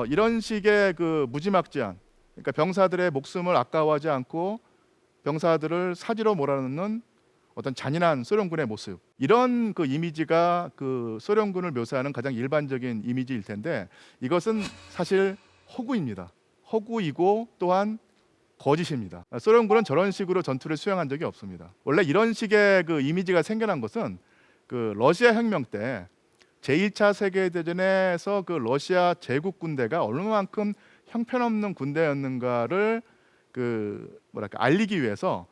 이런 식의 그 무지막지한, 그러니까 병사들의 목숨을 아까워하지 않고 병사들을 사지로 몰아넣는 어떤 잔인한 소련군의 모습, 이런 그 이미지가 그 소련군을 묘사하는 가장 일반적인 이미지일 텐데, 이것은 사실 허구입니다. 허구이고 또한 거짓입니다. 소련군은 저런 식으로 전투를 수행한 적이 없습니다. 원래 이런 식의 그 이미지가 생겨난 것은 그 러시아 혁명 때 제1차 세계대전에서 그 러시아 제국 군대가 얼마만큼 형편없는 군대였는가를 그 뭐랄까 알리기 위해서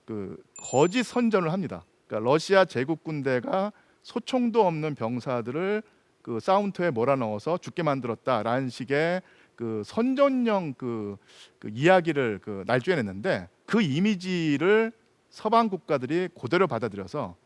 그 거짓 선전을 합니다. 그러니까 러시아 제국 군대가 소총도 없는 병사들을 그 사운터에 몰아넣어서 죽게 만들었다라는 식의 그 선전용 그 이야기를 그 날조해냈는데, 그 이미지를 서방 국가들이 그대로 받아들여서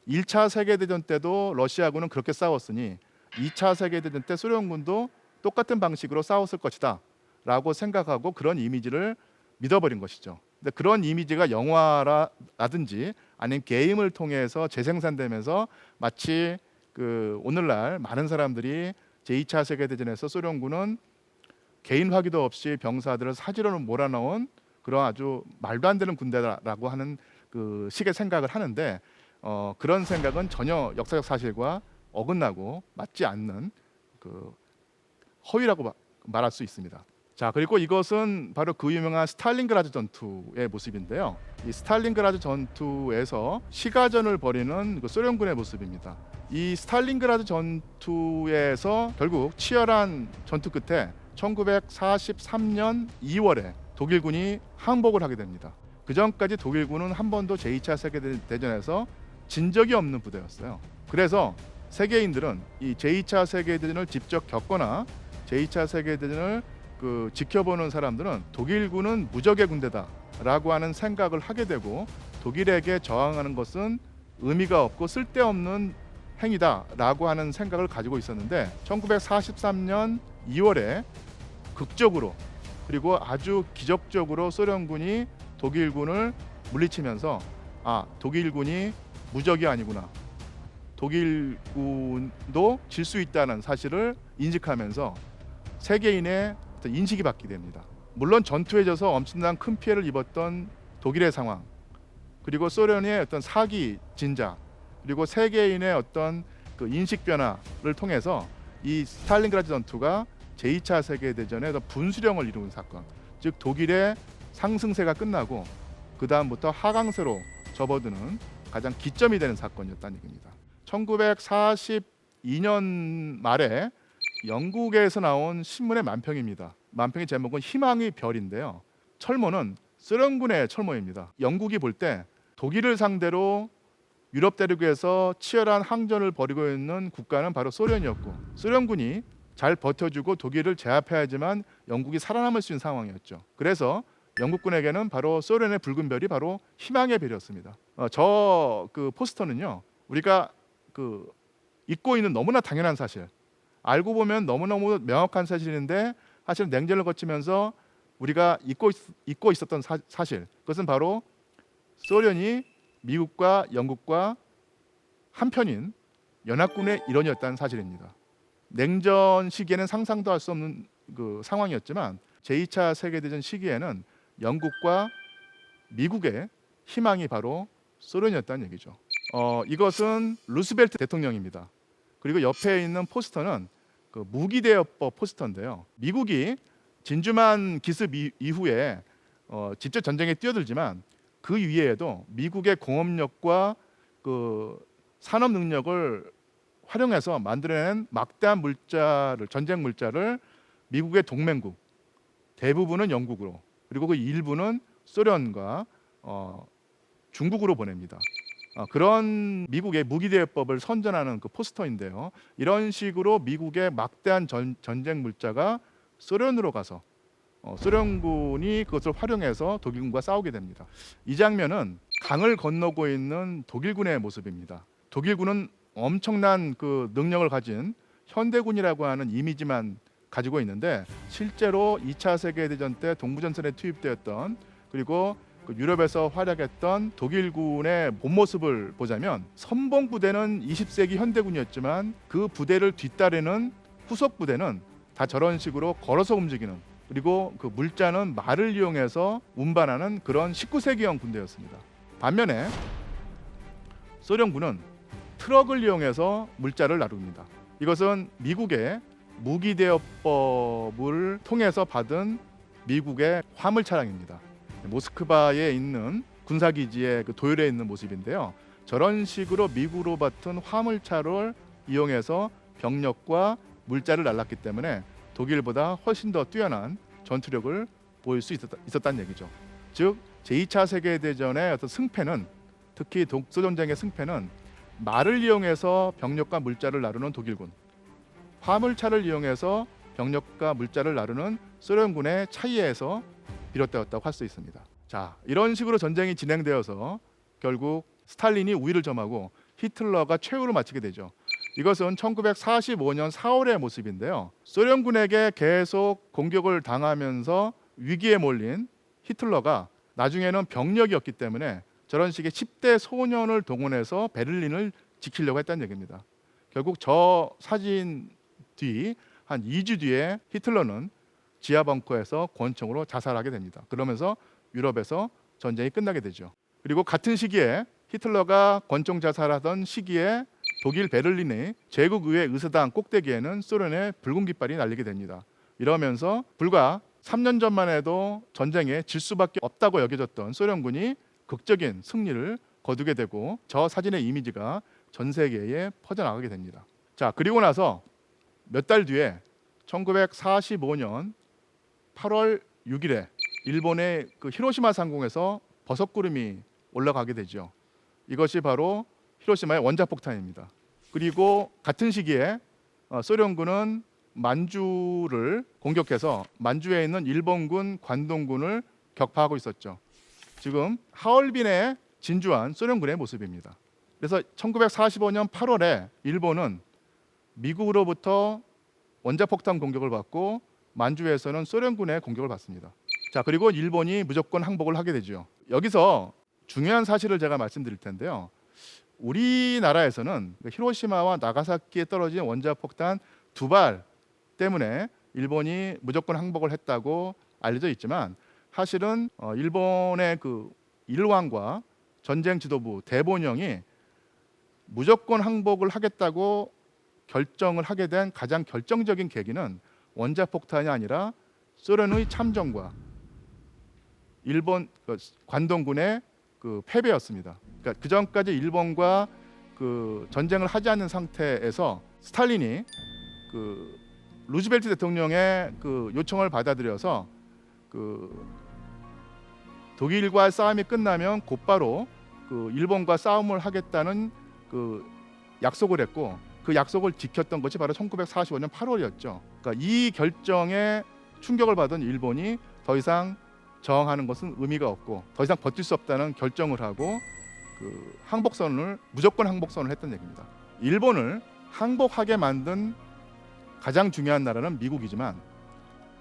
1차 세계대전 때도 러시아군은 그렇게 싸웠으니 2차 세계대전 때 소련군도 똑같은 방식으로 싸웠을 것이다 라고 생각하고 그런 이미지를 믿어버린 것이죠. 근데 그런 이미지가 영화라든지 아니면 게임을 통해서 재생산되면서 마치 그 오늘날 많은 사람들이 제2차 세계대전에서 소련군은 개인 화기도 없이 병사들을 사지로 몰아넣은 그런 아주 말도 안 되는 군대라고 하는 그 식의 생각을 하는데, 그런 생각은 전혀 역사적 사실과 어긋나고 맞지 않는 그 허위라고 말할 수 있습니다. 자, 그리고 이것은 바로 그 유명한 스탈린그라드 전투의 모습인데요. 이 스탈린그라드 전투에서 시가전을 벌이는 그 소련군의 모습입니다. 이 스탈린그라드 전투에서 결국 치열한 전투 끝에 1943년 2월에 독일군이 항복을 하게 됩니다. 그 전까지 독일군은 한 번도 제2차 세계대전에서 진 적이 없는 부대였어요. 그래서 세계인들은 이 제2차 세계대전을 직접 겪거나 제2차 세계대전을 그 지켜보는 사람들은 독일군은 무적의 군대다라고 하는 생각을 하게 되고, 독일에게 저항하는 것은 의미가 없고 쓸데없는 행위다라고 하는 생각을 가지고 있었는데, 1943년 2월에 극적으로 그리고 아주 기적적으로 소련군이 독일군을 물리치면서 독일군이 무적이 아니구나, 독일군도 질 수 있다는 사실을 인식하면서 세계인의 어떤 인식이 바뀌게 됩니다. 물론 전투에 져서 엄청난 큰 피해를 입었던 독일의 상황, 그리고 소련의 어떤 사기 진작, 그리고 세계인의 어떤 그 인식 변화를 통해서 이 스탈린그라드 전투가 제2차 세계대전의 분수령을 이루는 사건, 즉 독일의 상승세가 끝나고 그 다음부터 하강세로 접어드는 가장 기점이 되는 사건이었다는 얘기입니다. 1942년 말에 영국에서 나온 신문의 만평입니다. 만평의 제목은 희망의 별인데요. 철모는 소련군의 철모입니다. 영국이 볼 때 독일을 상대로 유럽 대륙에서 치열한 항전을 벌이고 있는 국가는 바로 소련이었고, 소련군이 잘 버텨주고 독일을 제압해야지만 영국이 살아남을 수 있는 상황이었죠. 그래서 영국군에게는 바로 소련의 붉은 별이 바로 희망의 별이었습니다. 저 그 포스터는요, 우리가 그 잊고 있는 너무나 당연한 사실, 알고 보면 너무너무 명확한 사실인데 사실 냉전을 거치면서 우리가 잊고 있었던 사실, 그것은 바로 소련이 미국과 영국과 한편인 연합군의 일원이었다는 사실입니다. 냉전 시기에는 상상도 할 수 없는 그 상황이었지만 제2차 세계대전 시기에는 영국과 미국의 희망이 바로 소련이었다는 얘기죠. 이것은 루스벨트 대통령입니다. 그리고 옆에 있는 포스터는 그 무기대여법 포스터인데요. 미국이 진주만 기습 이후에 직접 전쟁에 뛰어들지만 그 위에도 미국의 공업력과 그 산업 능력을 활용해서 만들어낸 막대한 물자를, 전쟁 물자를 미국의 동맹국, 대부분은 영국으로, 그리고 그 일부는 소련과 중국으로 보냅니다. 그런 미국의 무기대여법을 선전하는 그 포스터인데요. 이런 식으로 미국의 막대한 전쟁 물자가 소련으로 가서 소련군이 그것을 활용해서 독일군과 싸우게 됩니다. 이 장면은 강을 건너고 있는 독일군의 모습입니다. 독일군은 엄청난 그 능력을 가진 현대군이라고 하는 이미지만 가지고 있는데, 실제로 2차 세계대전 때 동부전선에 투입되었던, 그리고 그 유럽에서 활약했던 독일군의 본 모습을 보자면, 선봉 부대는 20세기 현대군이었지만 그 부대를 뒤따르는 후속 부대는 다 저런 식으로 걸어서 움직이는, 그리고 그 물자는 말을 이용해서 운반하는 그런 19세기형 군대였습니다. 반면에 소련군은 트럭을 이용해서 물자를 나릅니다. 이것은 미국의 무기대여법을 통해서 받은 미국의 화물 차량입니다. 모스크바에 있는 군사기지의 그 도열에 있는 모습인데요. 저런 식으로 미국으로 받은 화물차를 이용해서 병력과 물자를 날랐기 때문에 독일보다 훨씬 더 뛰어난 전투력을 보일 수 있었다는 얘기죠. 즉 제2차 세계대전의 어떤 승패는, 특히 독소전쟁의 승패는 말을 이용해서 병력과 물자를 나르는 독일군, 화물차를 이용해서 병력과 물자를 나르는 소련군의 차이에서 비롯되었다고 할 수 있습니다. 자, 이런 식으로 전쟁이 진행되어서 결국 스탈린이 우위를 점하고 히틀러가 최후를 마치게 되죠. 이것은 1945년 4월의 모습인데요. 소련군에게 계속 공격을 당하면서 위기에 몰린 히틀러가 나중에는 병력이 없기 때문에 저런 식의 10대 소년을 동원해서 베를린을 지키려고 했다는 얘기입니다. 결국 저 사진 뒤 한 2주 뒤에 히틀러는 지하 벙커에서 권총으로 자살하게 됩니다. 그러면서 유럽에서 전쟁이 끝나게 되죠. 그리고 같은 시기에 히틀러가 권총 자살하던 시기에 독일 베를린의 제국의회 의사당 꼭대기에는 소련의 붉은 깃발이 날리게 됩니다. 이러면서 불과 3년 전만 해도 전쟁에 질 수밖에 없다고 여겨졌던 소련군이 극적인 승리를 거두게 되고 저 사진의 이미지가 전 세계에 퍼져나가게 됩니다. 자, 그리고 나서 몇 달 뒤에 1945년 8월 6일에 일본의 그 히로시마 상공에서 버섯구름이 올라가게 되죠. 이것이 바로 히로시마의 원자폭탄입니다. 그리고 같은 시기에 소련군은 만주를 공격해서 만주에 있는 일본군 관동군을 격파하고 있었죠. 지금 하얼빈에 진주한 소련군의 모습입니다. 그래서 1945년 8월에 일본은 미국으로부터 원자폭탄 공격을 받고 만주에서는 소련군의 공격을 받습니다. 자, 그리고 일본이 무조건 항복을 하게 되죠. 여기서 중요한 사실을 제가 말씀드릴 텐데요. 우리나라에서는 히로시마와 나가사키에 떨어진 원자폭탄 2발 때문에 일본이 무조건 항복을 했다고 알려져 있지만 사실은 일본의 그 일왕과 전쟁 지도부 대본영이 무조건 항복을 하겠다고 결정을 하게 된 가장 결정적인 계기는 원자폭탄이 아니라 소련의 참전과 일본 관동군의 그 패배였습니다. 그러니까 그 전까지 일본과 그 전쟁을 하지 않는 상태에서 스탈린이 그 루즈벨트 대통령의 그 요청을 받아들여서 그 독일과 싸움이 끝나면 곧바로 그 일본과 싸움을 하겠다는 그 약속을 했고 그 약속을 지켰던 것이 바로 1945년 8월이었죠. 그러니까 이 결정에 충격을 받은 일본이 더 이상 저항하는 것은 의미가 없고 더 이상 버틸 수 없다는 결정을 하고 그 항복선을 무조건 항복선을 했던 얘기입니다. 일본을 항복하게 만든 가장 중요한 나라는 미국이지만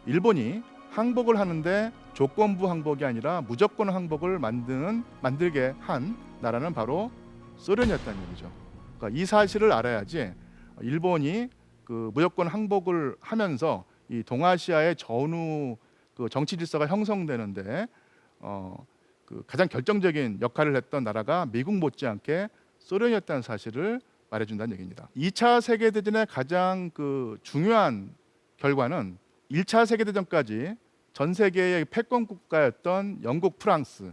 일본이 항복을 하는데 조건부 항복이 아니라 무조건 항복을 만들게 한 나라는 바로 소련이었다는 얘기죠. 그러니까 이 사실을 알아야지 일본이 그 무조건 항복을 하면서 이 동아시아의 전후 그 정치 질서가 형성되는데 그 가장 결정적인 역할을 했던 나라가 미국 못지않게 소련이었다는 사실을 말해준다는 얘기입니다. 2차 세계대전의 가장 그 중요한 결과는 1차 세계대전까지 전 세계의 패권 국가였던 영국, 프랑스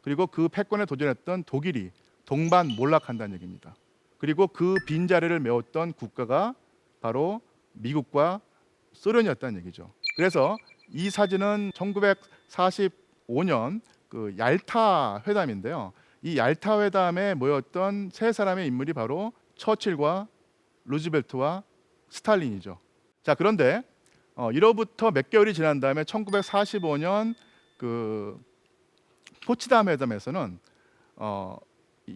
그리고 그 패권에 도전했던 독일이 동반 몰락한다는 얘기입니다. 그리고 그 빈자리를 메웠던 국가가 바로 미국과 소련이었다는 얘기죠. 그래서 이 사진은 1945년 그 얄타 회담인데요. 이 얄타 회담에 모였던 세 사람의 인물이 바로 처칠과 루즈벨트와 스탈린이죠. 자, 그런데 이로부터 몇 개월이 지난 다음에 1945년 그 포츠담 회담에서는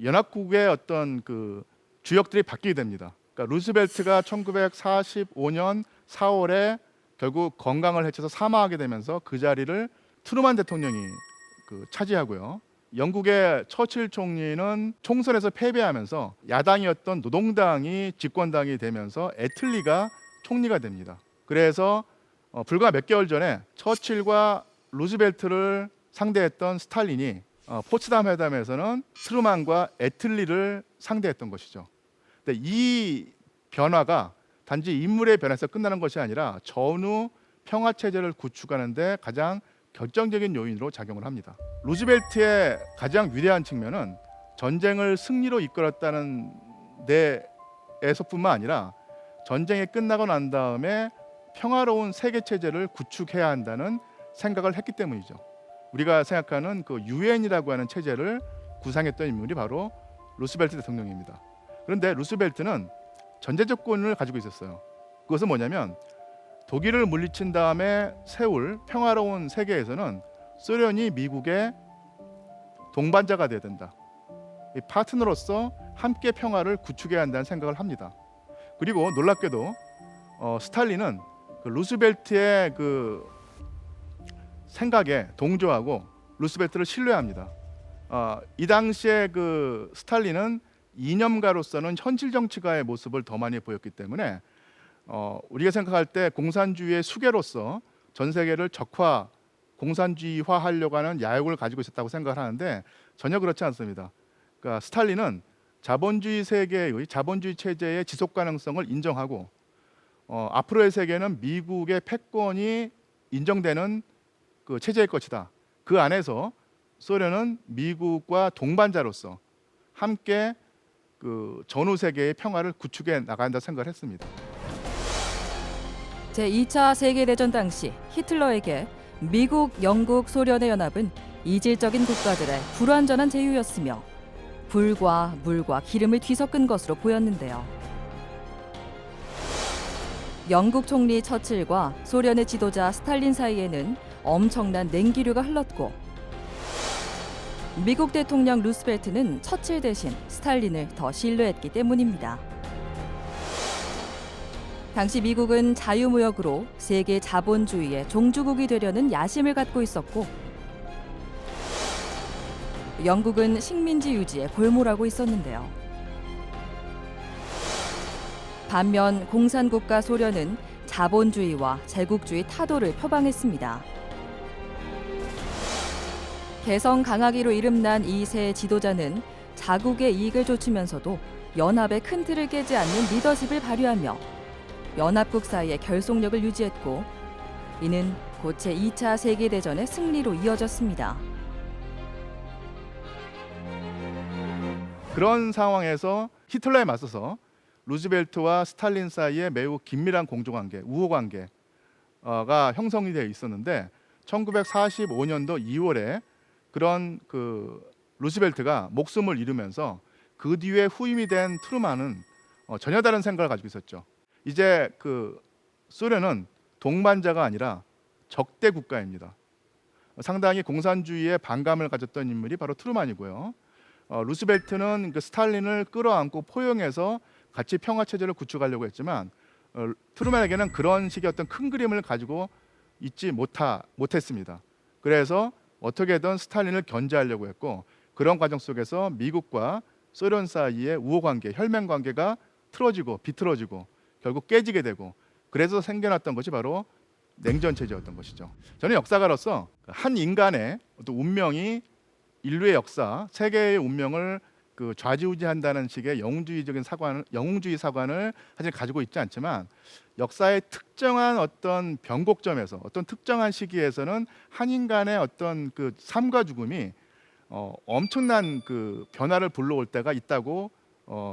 연합국의 어떤 그 주역들이 바뀌게 됩니다. 그러니까 루즈벨트가 1945년 4월에 결국 건강을 해쳐서 사망하게 되면서 그 자리를 트루만 대통령이 그 차지하고요. 영국의 처칠 총리는 총선에서 패배하면서 야당이었던 노동당이 집권당이 되면서 애틀리가 총리가 됩니다. 그래서 불과 몇 개월 전에 처칠과 루즈벨트를 상대했던 스탈린이 포츠담 회담에서는 트루만과 애틀리를 상대했던 것이죠. 근데 이 변화가 단지 인물의 변화에서 끝나는 것이 아니라 전후 평화 체제를 구축하는 데 가장 결정적인 요인으로 작용을 합니다. 루즈벨트의 가장 위대한 측면은 전쟁을 승리로 이끌었다는 데에서뿐만 아니라 전쟁이 끝나고 난 다음에 평화로운 세계 체제를 구축해야 한다는 생각을 했기 때문이죠. 우리가 생각하는 그 유엔이라고 하는 체제를 구상했던 인물이 바로 루스벨트 대통령입니다. 그런데 루스벨트는 전제 조건을 가지고 있었어요. 그것은 뭐냐면 독일을 물리친 다음에 세울 평화로운 세계에서는 소련이 미국의 동반자가 돼야 된다. 이 파트너로서 함께 평화를 구축해야 한다는 생각을 합니다. 그리고 놀랍게도 스탈린은 그 루스벨트의 그 생각에 동조하고 루스벨트를 신뢰합니다. 이 당시에 그 스탈린은 이념가로서는 현실 정치가의 모습을 더 많이 보였기 때문에 우리가 생각할 때 공산주의의 수괴로서 전 세계를 공산주의화하려고 하는 야욕을 가지고 있었다고 생각을 하는데 전혀 그렇지 않습니다. 그러니까 스탈린은 자본주의 세계의 자본주의 체제의 지속 가능성을 인정하고 앞으로의 세계는 미국의 패권이 인정되는 그 체제일 것이다. 그 안에서 소련은 미국과 동반자로서 함께 그 전후 세계의 평화를 구축해 나간다 생각을 했습니다. 제2차 세계대전 당시 히틀러에게 미국, 영국, 소련의 연합은 이질적인 국가들의 불완전한 제휴였으며 불과 물과 기름을 뒤섞은 것으로 보였는데요. 영국 총리 처칠과 소련의 지도자 스탈린 사이에는 엄청난 냉기류가 흘렀고 미국 대통령 루스벨트는 처칠 대신 스탈린을 더 신뢰했기 때문입니다. 당시 미국은 자유무역으로 세계 자본주의의 종주국이 되려는 야심을 갖고 있었고 영국은 식민지 유지에 골몰하고 있었는데요. 반면 공산국가 소련은 자본주의와 제국주의 타도를 표방했습니다. 개성 강하기로 이름난 이 세 지도자는 자국의 이익을 좇으면서도 연합의 큰 틀을 깨지 않는 리더십을 발휘하며 연합국 사이의 결속력을 유지했고 이는 곧 제2차 세계대전의 승리로 이어졌습니다. 그런 상황에서 히틀러에 맞서서 루즈벨트와 스탈린 사이에 매우 긴밀한 공조관계, 우호관계가 형성이 되어 있었는데 1945년도 2월에 그런 그 루즈벨트가 목숨을 잃으면서 그 뒤에 후임이 된 트루만은 전혀 다른 생각을 가지고 있었죠. 이제 그 소련은 동반자가 아니라 적대 국가입니다. 상당히 공산주의에 반감을 가졌던 인물이 바로 트루만이고요. 루스벨트는 그 스탈린을 끌어안고 포용해서 같이 평화 체제를 구축하려고 했지만 트루만에게는 그런 식의 어떤 큰 그림을 가지고 있지 못했습니다. 그래서 어떻게든 스탈린을 견제하려고 했고 그런 과정 속에서 미국과 소련 사이의 우호관계, 혈맹관계가 틀어지고 비틀어지고 결국 깨지게 되고 그래서 생겨났던 것이 바로 냉전체제였던 것이죠. 저는 역사가로서 한 인간의 어떤 운명이 인류의 역사, 세계의 운명을 그 좌지우지한다는 식의 영웅주의 사관을 사실 가지고 있지 않지만 역사의 특정한 어떤 변곡점에서 어떤 특정한 시기에서는 한 인간의 어떤 그 삶과 죽음이 엄청난 그 변화를 불러올 때가 있다고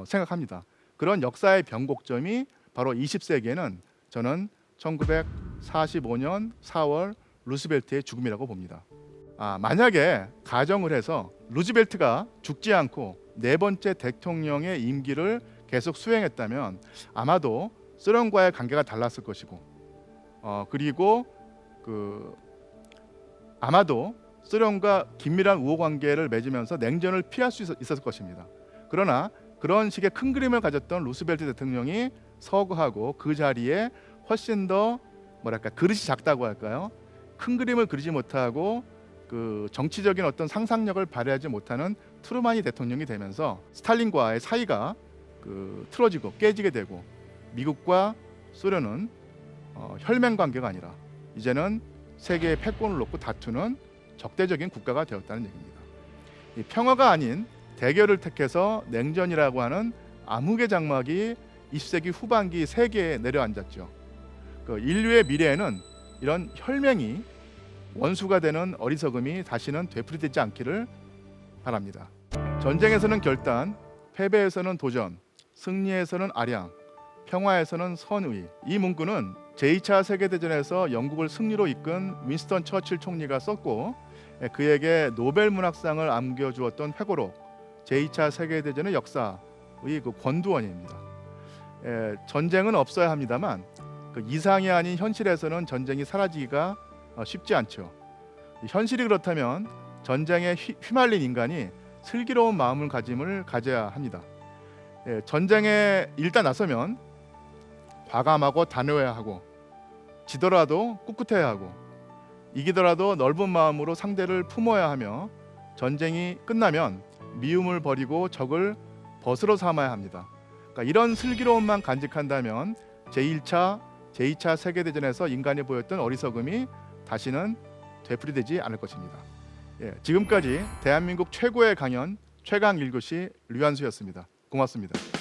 생각합니다. 그런 역사의 변곡점이 바로 20세기에는 저는 1945년 4월 루스벨트의 죽음이라고 봅니다. 만약에 가정을 해서 루즈벨트가 죽지 않고 네 번째 대통령의 임기를 계속 수행했다면 아마도 소련과의 관계가 달랐을 것이고 그리고 아마도 소련과 긴밀한 우호 관계를 맺으면서 냉전을 피할 수 있었을 것입니다. 그러나 그런 식의 큰 그림을 가졌던 루스벨트 대통령이 서거하고 그 자리에 훨씬 더 그릇이 작다고 할까요? 큰 그림을 그리지 못하고 그 정치적인 어떤 상상력을 발휘하지 못하는 트루만이 대통령이 되면서 스탈린과의 사이가 틀어지고 깨지게 되고 미국과 소련은 혈맹 관계가 아니라 이제는 세계의 패권을 놓고 다투는 적대적인 국가가 되었다는 얘기입니다. 이 평화가 아닌 대결을 택해서 냉전이라고 하는 암흑의 장막이 20세기 후반기 세계에 내려앉았죠. 그 인류의 미래에는 이런 혈맹이 원수가 되는 어리석음이 다시는 되풀이되지 않기를 바랍니다. 전쟁에서는 결단, 패배에서는 도전, 승리에서는 아량, 평화에서는 선의. 이 문구는 제2차 세계대전에서 영국을 승리로 이끈 윈스턴 처칠 총리가 썼고 그에게 노벨 문학상을 안겨주었던 회고록 제2차 세계대전의 역사의 그 권두원입니다. 전쟁은 없어야 합니다만 그 이상이 아닌 현실에서는 전쟁이 사라지기가 쉽지 않죠. 현실이 그렇다면 전쟁에 휘말린 인간이 슬기로운 마음을 가져야 합니다. 전쟁에 일단 나서면 과감하고 단호해야 하고 지더라도 꿋꿋해야 하고 이기더라도 넓은 마음으로 상대를 품어야 하며 전쟁이 끝나면 미움을 버리고 적을 벗으로 삼아야 합니다. 그러니까 이런 슬기로움만 간직한다면 제1차, 제2차 세계대전에서 인간이 보였던 어리석음이 다시는 되풀이되지 않을 것입니다. 지금까지 대한민국 최고의 강연 최강 1교시 류한수였습니다. 고맙습니다.